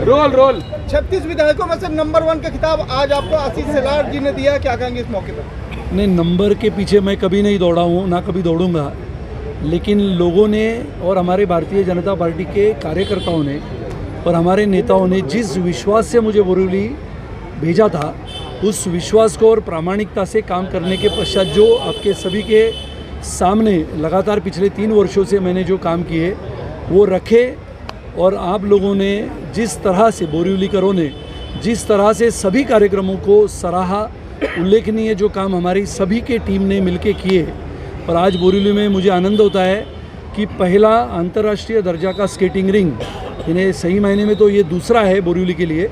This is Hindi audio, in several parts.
रोल रोल 36 विधायकों में से नंबर 1 का खिताब आज आपको आशीष शेलार जी ने दिया, क्या कहेंगे इस मौके पर? नहीं, नंबर के पीछे मैं कभी नहीं दौड़ा हूँ, ना कभी दौड़ूंगा, लेकिन लोगों ने और हमारे भारतीय जनता पार्टी के कार्यकर्ताओं ने और हमारे नेताओं ने जिस विश्वास से मुझे बोरीवली भेजा था, उस विश्वास को और प्रामाणिकता से काम करने के पश्चात जो आपके सभी के सामने लगातार पिछले 3 वर्षों से मैंने जो काम किए वो रखे, और आप लोगों ने जिस तरह से बोरीवलीकरों ने जिस तरह से सभी कार्यक्रमों को सराहा, उल्लेखनीय जो काम हमारी सभी के टीम ने मिलके किए। और आज बोरीवली में मुझे आनंद होता है कि पहला अंतर्राष्ट्रीय दर्जा का स्केटिंग रिंग, इन्हें सही मायने में तो ये दूसरा है बोरीवली के लिए,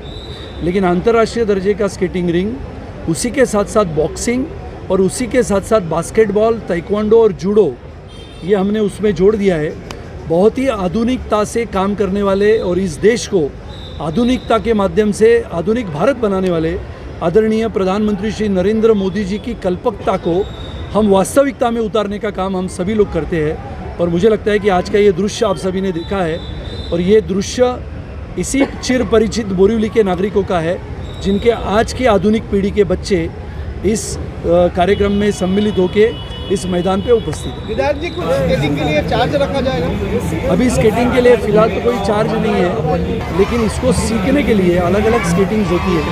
लेकिन अंतर्राष्ट्रीय दर्जे का स्केटिंग रिंग, उसी के साथ साथ बॉक्सिंग और उसी के साथ साथ बास्केटबॉल, ताइक्वांडो और जूडो, ये हमने उसमें जोड़ दिया है। बहुत ही आधुनिकता से काम करने वाले और इस देश को आधुनिकता के माध्यम से आधुनिक भारत बनाने वाले आदरणीय प्रधानमंत्री श्री नरेंद्र मोदी जी की कल्पकता को हम वास्तविकता में उतारने का काम हम सभी लोग करते हैं। और मुझे लगता है कि आज का ये दृश्य आप सभी ने देखा है, और ये दृश्य इसी चिर परिचित बोरीवली के नागरिकों का है, जिनके आज की आधुनिक पीढ़ी के बच्चे इस कार्यक्रम में सम्मिलित होकर इस मैदान पे उपस्थित है। विधायक जी, कुछ स्केटिंग के लिए चार्ज रखा जाएगा? अभी स्केटिंग के लिए फ़िलहाल तो कोई चार्ज नहीं है, लेकिन इसको सीखने के लिए अलग अलग स्केटिंग्स होती है,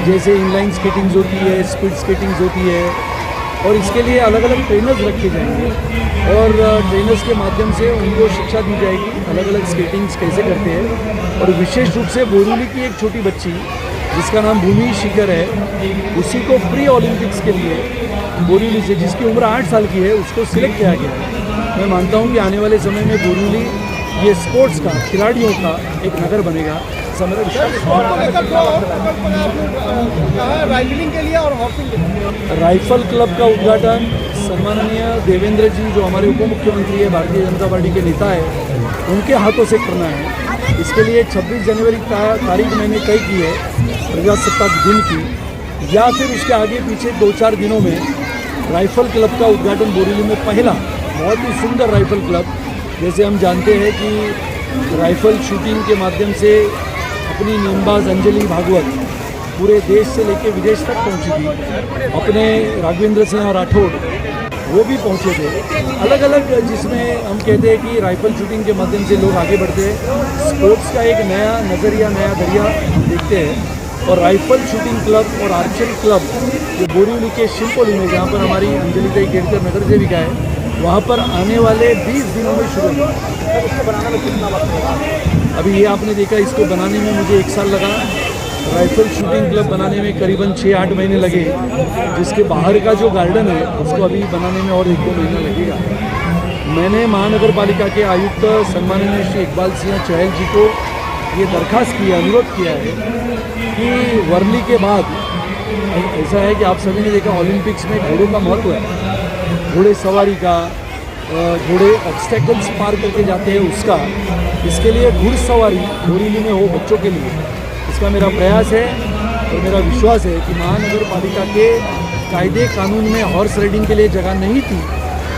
जैसे इनलाइन स्केटिंग्स होती है, स्पीड स्केटिंग्स होती है, और इसके लिए अलग अलग ट्रेनर्स रखे जाएंगे और ट्रेनर्स के माध्यम से उनको शिक्षा दी जाएगी अलग अलग स्केटिंग्स कैसे करते हैं। और विशेष रूप से बोरीवली की एक छोटी बच्ची जिसका नाम भूमि शिखर है, उसी को प्री ओलंपिक्स के लिए बोरीवली से, जिसकी उम्र 8 साल की है, उसको सिलेक्ट किया गया है। मैं मानता हूं कि आने वाले समय में बोरीवली ये स्पोर्ट्स का, खिलाड़ियों का एक नगर बनेगा, ऐसा मेरा विश्वास है। राइफलिंग के लिए और हॉकिंग के लिए राइफल क्लब का उद्घाटन सम्माननीय देवेंद्र जी, जो हमारे उप मुख्यमंत्री है, भारतीय जनता पार्टी के नेता है, उनके हाथों से करना है। इसके लिए 26 जनवरी तारीख मैंने तय की है, प्रजासत्ताक दिन की, या फिर उसके आगे पीछे 2-4 दिनों में राइफल क्लब का उद्घाटन बोरीवली में, पहला बहुत ही सुंदर राइफल क्लब। जैसे हम जानते हैं कि राइफल शूटिंग के माध्यम से अपनी नेमबाज अंजलि भागवत पूरे देश से लेकर विदेश तक पहुंची थी, अपने राघवेंद्र सिंह राठौड़ वो भी पहुंचे थे। अलग अलग, जिसमें हम कहते हैं कि राइफल शूटिंग के माध्यम से लोग आगे बढ़ते हैं, स्पोर्ट्स का एक नया नज़रिया, नया दरिया हम देखते हैं। और राइफल शूटिंग क्लब और आर्चरी क्लब जो बोरीवली के शिल्पोली में, जहाँ पर हमारी अंजलि ताई केड़कर नगर सेविका है, वहाँ पर आने वाले 20 दिनों में शुरू होगा। इसको बनाने में कितना वक्त लगा? अभी ये आपने देखा, इसको बनाने में मुझे 1 साल लगा, राइफल शूटिंग क्लब बनाने में करीबन 6-8 महीने लगे, जिसके बाहर का जो गार्डन है उसको अभी बनाने में और 1-2 महीना लगेगा। मैंने महानगर पालिका के आयुक्त सम्माननीय श्री इकबाल सिंह चहल जी को ये दरख्वास्त किया, अनुरोध किया है कि वर्ली के बाद, ऐसा है कि आप सभी ने देखा ओलंपिक्स में घोड़ों का महत्व है, घोड़े सवारी का, घोड़े ऑब्स्टेकल्स पार करके जाते हैं उसका, इसके लिए घुड़सवारी बोरीवली में हो बच्चों के लिए, इसका मेरा प्रयास है। और मेरा विश्वास है कि महानगर पालिका के कायदे कानून में हॉर्स राइडिंग के लिए जगह नहीं थी,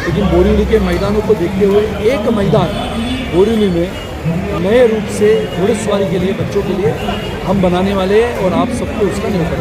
लेकिन बोरीवली के मैदानों को देखते हुए एक मैदान बोरीवली में नए रूप से घुड़सवारी के लिए, बच्चों के लिए हम बनाने वाले हैं, और आप सबको उसका निर्भर